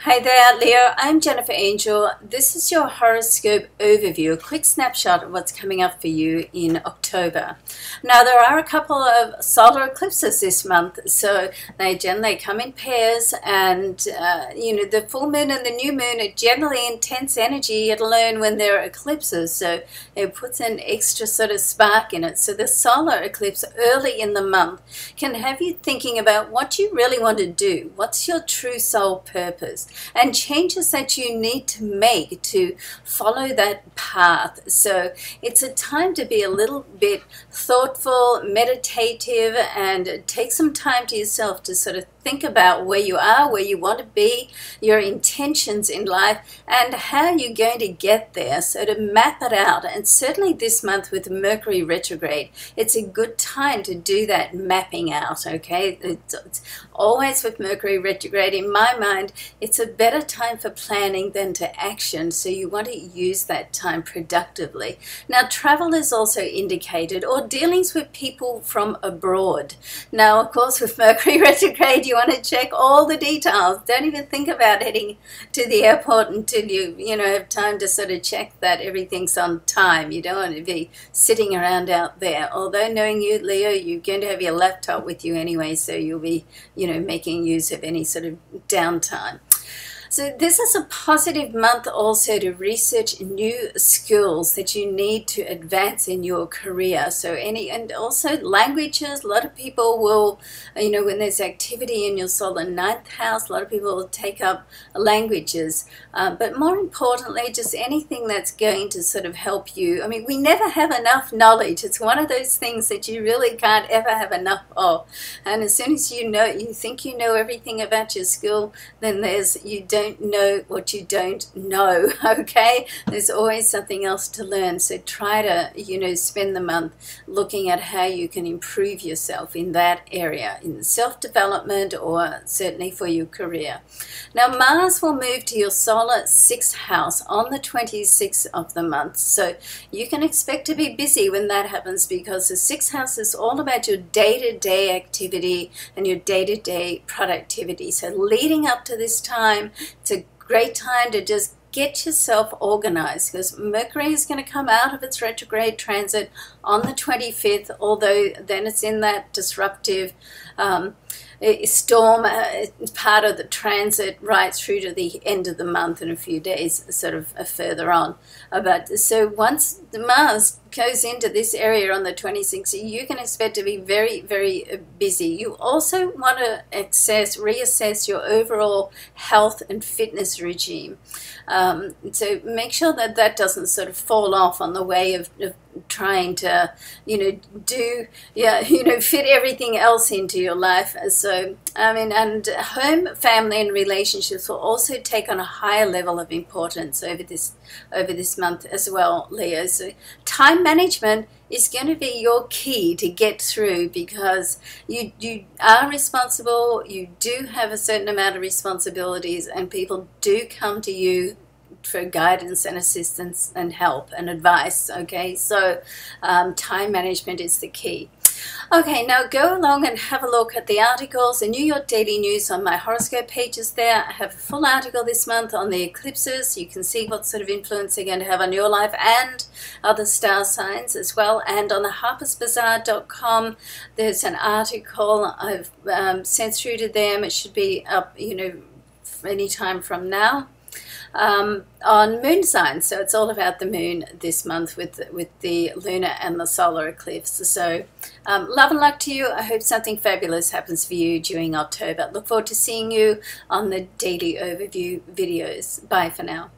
Hi there, Leo. I'm Jennifer Angel. This is your horoscope overview, a quick snapshot of what's coming up for you in October. Now, there are a couple of solar eclipses this month, so they generally come in pairs, and the full moon and the new moon are generally intense energy, let alone when there are eclipses, so it puts an extra sort of spark in it. So the solar eclipse early in the month can have you thinking about what you really want to do. What's your true soul purpose? And changes that you need to make to follow that path. So it's a time to be a little bit thoughtful, meditative, and take some time to yourself to sort of think about where you are, where you want to be, your intentions in life, and how you're going to get there. So to map it out, and certainly this month with Mercury retrograde, it's a good time to do that mapping out, okay? It's always with Mercury retrograde, in my mind, it's a better time for planning than to action, so you want to use that time productively. Now, travel is also indicated, or dealings with people from abroad. Now, of course, with Mercury retrograde, you want to check all the details. Don't even think about heading to the airport until you have time to sort of check that everything's on time. You don't want to be sitting around out there. Although knowing you, Leo, you're going to have your laptop with you anyway, so you'll be, making use of any sort of downtime. So this is a positive month also to research new skills that you need to advance in your career. So and also languages. A lot of people will, when there's activity in your solar ninth house, a lot of people will take up languages. But more importantly, just anything that's going to sort of help you. I mean, we never have enough knowledge. It's one of those things that you really can't ever have enough of. And as soon as you think you know everything about your skill, then you don't know what you don't know, okay? There's always something else to learn, so try to, spend the month looking at how you can improve yourself in that area, in self-development or certainly for your career. Now, Mars will move to your solar 6th house on the 26th of the month, so you can expect to be busy when that happens, because the 6th house is all about your day-to-day activity and your day-to-day productivity. So leading up to this time, it's a great time to just get yourself organized, because Mercury is going to come out of its retrograde transit on the 25th, although then it's in that disruptive storm part of the transit right through to the end of the month and a few days sort of further on. But so once the Mars goes into this area on the 26th, you can expect to be very, very busy. You also want to reassess your overall health and fitness regime. So make sure that that doesn't sort of fall off on the way of trying to, fit everything else into your life. So, and home, family, and relationships will also take on a higher level of importance over this month as well, Leo. So time management is going to be your key to get through, because you are responsible, you do have a certain amount of responsibilities, and people do come to you for guidance and assistance and help and advice, okay? So time management is the key. Okay, now go along and have a look at the articles, the New York Daily News on my horoscope pages there. I have a full article this month on the eclipses. You can see what sort of influence they're going to have on your life and other star signs as well. And on the harpersbazaar.com, there's an article I've sent through to them. It should be up, any time from now. On moon signs, so it's all about the moon this month with the lunar and the solar eclipse. So love and luck to you. I hope something fabulous happens for you during October. Look forward to seeing you on the daily overview videos. Bye for now.